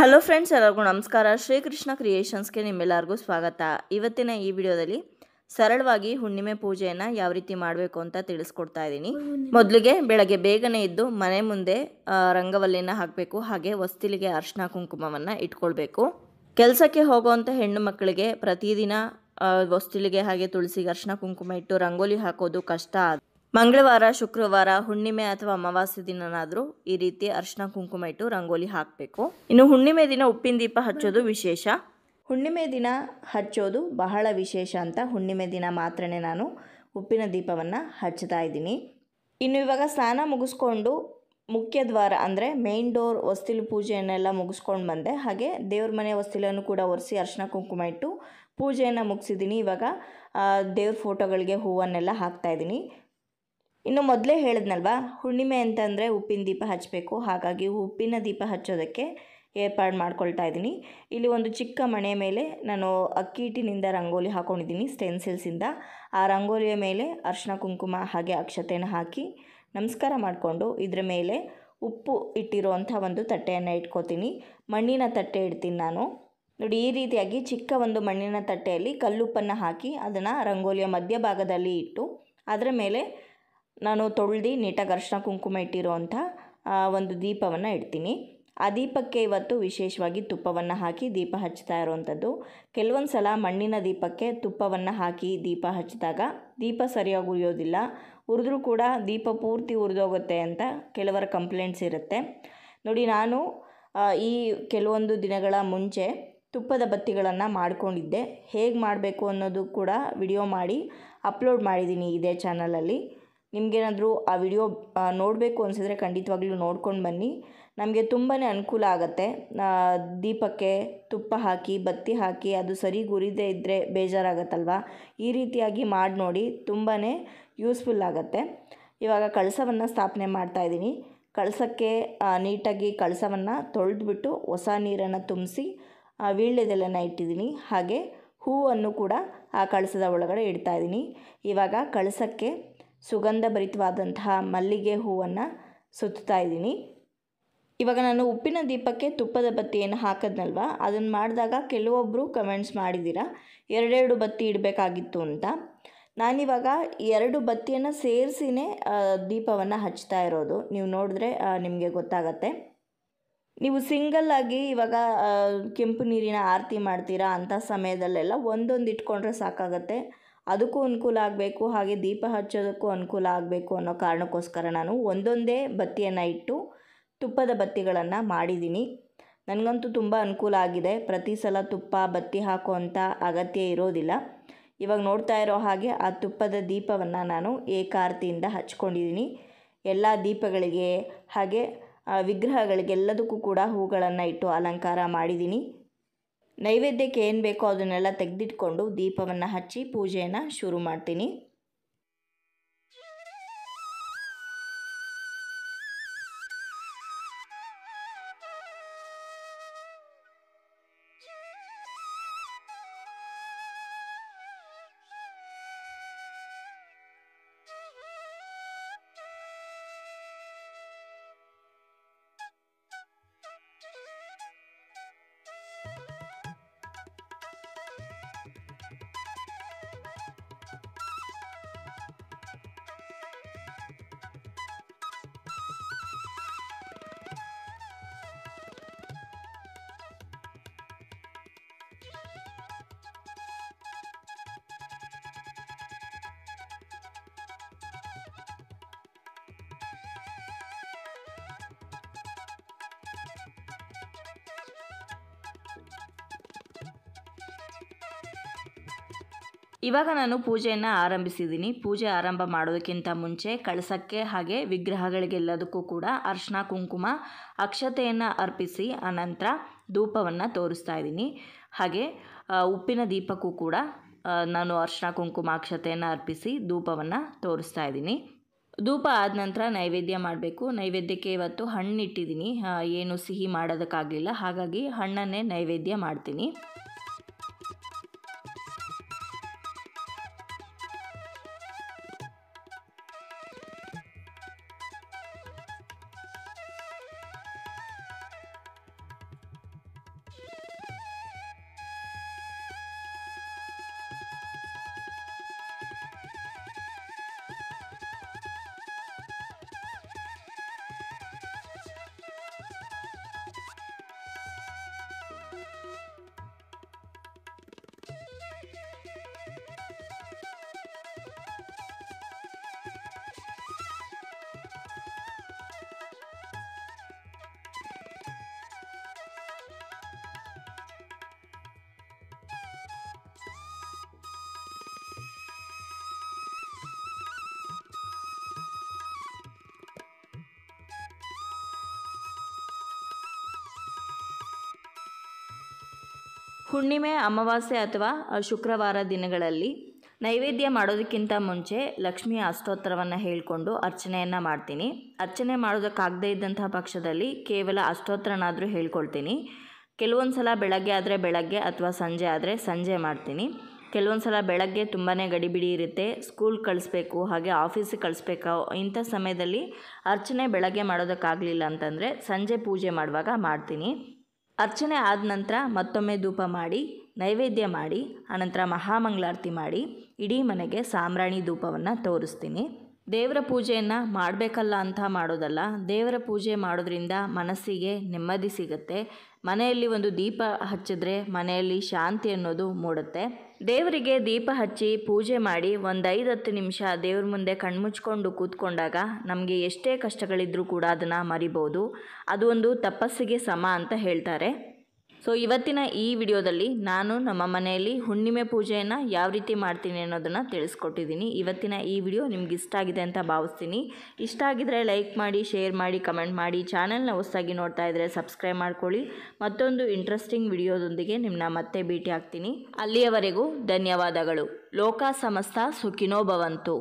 Hello friends, ಎಲ್ಲರಿಗೂ ನಮಸ್ಕಾರ. ಶ್ರೀಕೃಷ್ಣ ಕ್ರಿಯೇಷನ್ಸ್ಗೆ ನಿಮ್ಮೆಲ್ಲರಿಗೂ ಸ್ವಾಗತ. ಇವತ್ತಿನ ಈ ವಿಡಿಯೋದಲ್ಲಿ ಸರಳವಾಗಿ ಹುಣ್ಣಿಮೆ ಪೂಜೆಯನ್ನು ಯಾವ ರೀತಿ ಮಾಡಬೇಕು ಅಂತ ತಿಳಿಸ್ಕೊಡ್ತಾ ಇದ್ದೀನಿ. ಮೊದಲಿಗೆ ಬೆಳಗ್ಗೆ ಬೇಗನೆ ಎದ್ದು ಮನೆ ಮುಂದೆ ರಂಗವಲ್ಲಿನ ಹಾಕಬೇಕು. ಹಾಗೆ ಹೊಸ್ತಿಲಿಗೆ ಅರಿಶಿನ ಕುಂಕುಮವನ್ನು ಇಟ್ಕೊಳ್ಬೇಕು. ಕೆಲಸಕ್ಕೆ ಹೋಗುವಂಥ ಹೆಣ್ಣು ಮಕ್ಕಳಿಗೆ ಪ್ರತಿದಿನ ಹೊಸ್ತಿಲಿಗೆ ಹಾಗೆ ತುಳಸಿಗೆ ಅರಿಶಿನ ಕುಂಕುಮ ಇಟ್ಟು ರಂಗೋಲಿ ಹಾಕೋದು ಕಷ್ಟ. ಮಂಗಳವಾರ, ಶುಕ್ರವಾರ, ಹುಣ್ಣಿಮೆ ಅಥವಾ ಅಮಾವಾಸ್ಯೆ ದಿನನಾದರೂ ಈ ರೀತಿ ಅರಿಶಿನ ಕುಂಕುಮ ಇಟ್ಟು ರಂಗೋಲಿ ಹಾಕಬೇಕು. ಇನ್ನು ಹುಣ್ಣಿಮೆ ದಿನ ಉಪ್ಪಿನ ದೀಪ ಹಚ್ಚೋದು ವಿಶೇಷ. ಹುಣ್ಣಿಮೆ ದಿನ ಹಚ್ಚೋದು ಬಹಳ ವಿಶೇಷ ಅಂತ ಹುಣ್ಣಿಮೆ ದಿನ ಮಾತ್ರನೇ ನಾನು ಉಪ್ಪಿನ ದೀಪವನ್ನು ಹಚ್ತಾ ಇದ್ದೀನಿ. ಇನ್ನು ಇವಾಗ ಸ್ನಾನ ಮುಗಿಸ್ಕೊಂಡು ಮುಖ್ಯ ದ್ವಾರ ಅಂದರೆ ಮೇನ್ ಡೋರ್ ಹೊಸ್ತಿಲು ಪೂಜೆಯನ್ನೆಲ್ಲ ಮುಗಿಸ್ಕೊಂಡು ಬಂದೆ. ಹಾಗೆ ದೇವ್ರ ಮನೆ ಹೊಸ್ತಿಲನ್ನು ಕೂಡ ಒರೆಸಿ ಅರಿಶಿನ ಕುಂಕುಮ ಇಟ್ಟು ಪೂಜೆಯನ್ನು ಮುಗಿಸಿದ್ದೀನಿ. ಇವಾಗ ದೇವ್ರ ಫೋಟೋಗಳಿಗೆ ಹೂವನ್ನೆಲ್ಲ ಹಾಕ್ತಾಯಿದ್ದೀನಿ. ಇನ್ನು ಮೊದಲೇ ಹೇಳಿದ್ನಲ್ವ, ಹುಣ್ಣಿಮೆ ಅಂತಂದರೆ ಉಪ್ಪಿನ ದೀಪ ಹಚ್ಚಬೇಕು. ಹಾಗಾಗಿ ಉಪ್ಪಿನ ದೀಪ ಹಚ್ಚೋದಕ್ಕೆ ಏರ್ಪಾಡು ಮಾಡ್ಕೊಳ್ತಾ ಇದ್ದೀನಿ. ಇಲ್ಲಿ ಒಂದು ಚಿಕ್ಕ ಮಣೆ ಮೇಲೆ ನಾನು ಅಕ್ಕಿ ಹಿಟ್ಟಿನಿಂದ ರಂಗೋಲಿ ಹಾಕ್ಕೊಂಡಿದ್ದೀನಿ, ಸ್ಟೆನ್ಸಿಲ್ಸಿಂದ. ಆ ರಂಗೋಲಿಯ ಮೇಲೆ ಅರಿಶಿನ ಕುಂಕುಮ ಹಾಗೆ ಅಕ್ಷತೆಯನ್ನು ಹಾಕಿ ನಮಸ್ಕಾರ ಮಾಡಿಕೊಂಡು ಇದರ ಮೇಲೆ ಉಪ್ಪು ಇಟ್ಟಿರುವಂಥ ಒಂದು ತಟ್ಟೆಯನ್ನು ಇಟ್ಕೋತೀನಿ. ಮಣ್ಣಿನ ತಟ್ಟೆ ಇಡ್ತೀನಿ ನಾನು. ನೋಡಿ, ಈ ರೀತಿಯಾಗಿ ಚಿಕ್ಕ ಒಂದು ಮಣ್ಣಿನ ತಟ್ಟೆಯಲ್ಲಿ ಕಲ್ಲುಪ್ಪನ್ನು ಹಾಕಿ ಅದನ್ನು ರಂಗೋಲಿಯ ಮಧ್ಯಭಾಗದಲ್ಲಿ ಇಟ್ಟು ಅದರ ಮೇಲೆ ನಾನು ತೊಳೆದು ನೀಟಾಗಿ ಅರಿಶಿನ ಕುಂಕುಮ ಇಟ್ಟಿರುವಂಥ ಒಂದು ದೀಪವನ್ನು ಇಡ್ತೀನಿ. ಆ ದೀಪಕ್ಕೆ ಇವತ್ತು ವಿಶೇಷವಾಗಿ ತುಪ್ಪವನ್ನು ಹಾಕಿ ದೀಪ ಹಚ್ತಾ ಇರುವಂಥದ್ದು. ಕೆಲವೊಂದು ಸಲ ಮಣ್ಣಿನ ದೀಪಕ್ಕೆ ತುಪ್ಪವನ್ನು ಹಾಕಿ ದೀಪ ಹಚ್ಚಿದಾಗ ದೀಪ ಸರಿಯಾಗಿ ಉರಿಯೋದಿಲ್ಲ. ಉರಿದ್ರೂ ಕೂಡ ದೀಪ ಪೂರ್ತಿ ಉರಿದೋಗುತ್ತೆ ಅಂತ ಕೆಲವರ ಕಂಪ್ಲೇಂಟ್ಸ್ ಇರುತ್ತೆ. ನೋಡಿ, ನಾನು ಈ ಕೆಲವೊಂದು ದಿನಗಳ ಮುಂಚೆ ತುಪ್ಪದ ಬತ್ತಿಗಳನ್ನು ಮಾಡಿಕೊಂಡಿದ್ದೆ. ಹೇಗೆ ಮಾಡಬೇಕು ಅನ್ನೋದು ಕೂಡ ವಿಡಿಯೋ ಮಾಡಿ ಅಪ್ಲೋಡ್ ಮಾಡಿದ್ದೀನಿ ಇದೇ ಚಾನಲಲ್ಲಿ. ನಿಮಗೇನಾದರೂ ಆ ವಿಡಿಯೋ ನೋಡಬೇಕು ಅನಿಸಿದ್ರೆ ಖಂಡಿತವಾಗ್ಲೂ ನೋಡ್ಕೊಂಡು ಬನ್ನಿ. ನಮಗೆ ತುಂಬಾ ಅನುಕೂಲ ಆಗುತ್ತೆ. ದೀಪಕ್ಕೆ ತುಪ್ಪ ಹಾಕಿ ಬತ್ತಿ ಹಾಕಿ ಅದು ಸರಿ ಉರಿದೇ ಇದ್ದರೆ ಬೇಜಾರಾಗತ್ತಲ್ವ. ಈ ರೀತಿಯಾಗಿ ಮಾಡಿ ನೋಡಿ, ತುಂಬಾ ಯೂಸ್ಫುಲ್ ಆಗುತ್ತೆ. ಇವಾಗ ಕಳಸವನ್ನು ಸ್ಥಾಪನೆ ಮಾಡ್ತಾಯಿದ್ದೀನಿ. ಕಳಸಕ್ಕೆ ನೀಟಾಗಿ ಕಳಸವನ್ನು ತೊಳೆದ್ಬಿಟ್ಟು ಹೊಸ ನೀರನ್ನು ತುಂಬಿಸಿ ವೀಳ್ಯದೆಲೆನ ಇಟ್ಟಿದ್ದೀನಿ. ಹಾಗೆ ಹೂವನ್ನು ಕೂಡ ಆ ಕಳಸದ ಒಳಗಡೆ ಇಡ್ತಾಯಿದ್ದೀನಿ. ಇವಾಗ ಕಳಸಕ್ಕೆ ಸುಗಂಧ ಭರಿತವಾದಂತಹ ಮಲ್ಲಿಗೆ ಹೂವನ್ನು ಸುತ್ತಾ ಇದ್ದೀನಿ. ಇವಾಗ ನಾನು ಉಪ್ಪಿನ ದೀಪಕ್ಕೆ ತುಪ್ಪದ ಬತ್ತಿಯನ್ನು ಹಾಕಿದ್ನಲ್ವ, ಅದನ್ನು ಮಾಡಿದಾಗ ಕೆಲವೊಬ್ಬರು ಕಮೆಂಟ್ಸ್ ಮಾಡಿದ್ದೀರಾ ಎರಡೆರಡು ಬತ್ತಿ ಇಡಬೇಕಾಗಿತ್ತು ಅಂತ. ನಾನಿವಾಗ 2 ಬತ್ತಿಯನ್ನು ಸೇರಿಸಿನೇ ದೀಪವನ್ನು ಹಚ್ತಾ ಇರೋದು. ನೀವು ನೋಡಿದ್ರೆ ನಿಮಗೆ ಗೊತ್ತಾಗತ್ತೆ. ನೀವು ಸಿಂಗಲ್ಲಾಗಿ ಇವಾಗ ಕೆಂಪು ನೀರಿನ ಆರತಿ ಮಾಡ್ತೀರಾ ಅಂಥ ಸಮಯದಲ್ಲೆಲ್ಲ ಒಂದೊಂದು ಇಟ್ಕೊಂಡ್ರೆ ಸಾಕಾಗತ್ತೆ. ಅದಕ್ಕೂ ಅನುಕೂಲ ಆಗಬೇಕು, ಹಾಗೆ ದೀಪ ಹಚ್ಚೋದಕ್ಕೂ ಅನುಕೂಲ ಆಗಬೇಕು ಅನ್ನೋ ಕಾರಣಕ್ಕೋಸ್ಕರ ನಾನು ಒಂದೊಂದೇ ಬತ್ತಿಯನ್ನು ಇಟ್ಟು ತುಪ್ಪದ ಬತ್ತಿಗಳನ್ನು ಮಾಡಿದ್ದೀನಿ. ನನಗಂತೂ ತುಂಬ ಅನುಕೂಲ ಆಗಿದೆ. ಪ್ರತಿ ಸಲ ತುಪ್ಪ ಬತ್ತಿ ಹಾಕುವಂಥ ಅಗತ್ಯ ಇರೋದಿಲ್ಲ. ಇವಾಗ ನೋಡ್ತಾ ಇರೋ ಹಾಗೆ ಆ ತುಪ್ಪದ ದೀಪವನ್ನು ನಾನು ಏಕಾರತಿಯಿಂದ ಹಚ್ಕೊಂಡಿದ್ದೀನಿ. ಎಲ್ಲ ದೀಪಗಳಿಗೆ ಹಾಗೆ ವಿಗ್ರಹಗಳಿಗೆಲ್ಲದಕ್ಕೂ ಕೂಡ ಹೂಗಳನ್ನು ಇಟ್ಟು ಅಲಂಕಾರ ಮಾಡಿದ್ದೀನಿ. ನೈವೇದ್ಯಕ್ಕೆ ಏನು ಬೇಕೋ ಅದನ್ನೆಲ್ಲ ತೆಗೆದಿಟ್ಕೊಂಡು ದೀಪವನ್ನು ಹಚ್ಚಿ ಪೂಜೆಯನ್ನು ಶುರು ಮಾಡ್ತೀನಿ. ಇವಾಗ ನಾನು ಪೂಜೆಯನ್ನು ಆರಂಭಿಸಿದ್ದೀನಿ. ಪೂಜೆ ಆರಂಭ ಮಾಡೋದಕ್ಕಿಂತ ಮುಂಚೆ ಕಳಸಕ್ಕೆ ಹಾಗೆ ವಿಗ್ರಹಗಳಿಗೆಲ್ಲದಕ್ಕೂ ಕೂಡ ಅರಿಶಿನ ಕುಂಕುಮ ಅಕ್ಷತೆಯನ್ನು ಅರ್ಪಿಸಿ ಆನಂತರ ಧೂಪವನ್ನು ತೋರಿಸ್ತಾ ಇದ್ದೀನಿ. ಹಾಗೆ ಉಪ್ಪಿನ ದೀಪಕ್ಕೂ ಕೂಡ ನಾನು ಅರಿಶಿನ ಕುಂಕುಮ ಅಕ್ಷತೆಯನ್ನು ಅರ್ಪಿಸಿ ಧೂಪವನ್ನು ತೋರಿಸ್ತಾ ಇದ್ದೀನಿ. ಧೂಪ ಆದ ನಂತರ ನೈವೇದ್ಯ ಮಾಡಬೇಕು. ನೈವೇದ್ಯಕ್ಕೆ ಇವತ್ತು ಹಣ್ಣು ಇಟ್ಟಿದ್ದೀನಿ. ಏನು ಸಿಹಿ ಮಾಡೋದಕ್ಕಾಗಲಿಲ್ಲ, ಹಾಗಾಗಿ ಹಣ್ಣನ್ನೇ ನೈವೇದ್ಯ ಮಾಡ್ತೀನಿ. ಹುಣ್ಣಿಮೆ, ಅಮಾವಾಸ್ಯೆ ಅಥವಾ ಶುಕ್ರವಾರ ದಿನಗಳಲ್ಲಿ ನೈವೇದ್ಯ ಮಾಡೋದಕ್ಕಿಂತ ಮುಂಚೆ ಲಕ್ಷ್ಮಿಯ ಅಷ್ಟೋತ್ತರವನ್ನು ಹೇಳಿಕೊಂಡು ಅರ್ಚನೆಯನ್ನು ಮಾಡ್ತೀನಿ. ಅರ್ಚನೆ ಮಾಡೋದಕ್ಕಾಗದೇ ಇದ್ದಂತಹ ಪಕ್ಷದಲ್ಲಿ ಕೇವಲ ಅಷ್ಟೋತ್ತರನಾದರೂ ಹೇಳ್ಕೊಳ್ತೀನಿ. ಕೆಲವೊಂದು ಸಲ ಬೆಳಗ್ಗೆ ಆದರೆ ಬೆಳಗ್ಗೆ ಅಥವಾ ಸಂಜೆ ಆದರೆ ಸಂಜೆ ಮಾಡ್ತೀನಿ. ಕೆಲವೊಂದು ಸಲ ಬೆಳಗ್ಗೆ ತುಂಬಾ ಗಡಿಬಿಡಿ ಇರುತ್ತೆ, ಸ್ಕೂಲ್ ಕಳಿಸ್ಬೇಕು, ಹಾಗೆ ಆಫೀಸಿಗೆ ಕಳಿಸ್ಬೇಕು. ಇಂಥ ಸಮಯದಲ್ಲಿ ಅರ್ಚನೆ ಬೆಳಗ್ಗೆ ಮಾಡೋದಕ್ಕಾಗಲಿಲ್ಲ ಅಂತಂದರೆ ಸಂಜೆ ಪೂಜೆ ಮಾಡುವಾಗ ಮಾಡ್ತೀನಿ. ಅರ್ಚನೆ ಆದ ನಂತರ ಮತ್ತೊಮ್ಮೆ ಧೂಪ ಮಾಡಿ ನೈವೇದ್ಯ ಮಾಡಿ ಆನಂತರ ಮಹಾಮಂಗಳಾರತಿ ಮಾಡಿ ಇಡೀ ಮನೆಗೆ ಸಾಂಬ್ರಾಣಿ ಧೂಪವನ್ನು ತೋರಿಸ್ತೀನಿ. ದೇವರ ಪೂಜೆಯನ್ನು ಮಾಡಬೇಕಲ್ಲ ಅಂತ ಮಾಡೋದಲ್ಲ. ದೇವರ ಪೂಜೆ ಮಾಡೋದ್ರಿಂದ ಮನಸ್ಸಿಗೆ ನೆಮ್ಮದಿ ಸಿಗುತ್ತೆ. ಮನೆಯಲ್ಲಿ ಒಂದು ದೀಪ ಹಚ್ಚಿದ್ರೆ ಮನೆಯಲ್ಲಿ ಶಾಂತಿ ಅನ್ನೋದು ಮೂಡುತ್ತೆ. ದೇವರಿಗೆ ದೀಪ ಹಚ್ಚಿ ಪೂಜೆ ಮಾಡಿ ಒಂದು 5-10 ನಿಮಿಷ ದೇವ್ರ ಮುಂದೆ ಕಣ್ಮುಚ್ಕೊಂಡು ಕೂತ್ಕೊಂಡಾಗ ನಮಗೆ ಎಷ್ಟೇ ಕಷ್ಟಗಳಿದ್ರೂ ಕೂಡ ಅದನ್ನು ಮರಿಬೋದು. ಅದು ಒಂದು ತಪಸ್ಸಿಗೆ ಸಮ ಅಂತ ಹೇಳ್ತಾರೆ. ಸೊ ಇವತ್ತಿನ ಈ ವಿಡಿಯೋದಲ್ಲಿ ನಾನು ನಮ್ಮ ಮನೆಯಲ್ಲಿ ಹುಣ್ಣಿಮೆ ಪೂಜೆಯನ್ನು ಯಾವ ರೀತಿ ಮಾಡ್ತೀನಿ ಅನ್ನೋದನ್ನು ತಿಳಿಸ್ಕೊಟ್ಟಿದ್ದೀನಿ. ಇವತ್ತಿನ ಈ ವಿಡಿಯೋ ನಿಮ್ಗೆ ಇಷ್ಟ ಆಗಿದೆ ಅಂತ ಭಾವಿಸ್ತೀನಿ. ಇಷ್ಟ ಆಗಿದ್ರೆ ಲೈಕ್ ಮಾಡಿ, ಶೇರ್ ಮಾಡಿ, ಕಮೆಂಟ್ ಮಾಡಿ. ಚಾನಲ್ನ ಹೊಸದಾಗಿ ನೋಡ್ತಾ ಇದ್ದರೆ ಸಬ್ಸ್ಕ್ರೈಬ್ ಮಾಡ್ಕೊಳ್ಳಿ. ಮತ್ತೊಂದು ಇಂಟ್ರೆಸ್ಟಿಂಗ್ ವಿಡಿಯೋದೊಂದಿಗೆ ನಿಮ್ಮನ್ನ ಮತ್ತೆ ಭೇಟಿ ಆಗ್ತೀನಿ. ಅಲ್ಲಿಯವರೆಗೂ ಧನ್ಯವಾದಗಳು. ಲೋಕ ಸಮಸ್ತ ಸುಖಿನೋ ಭವಂತು.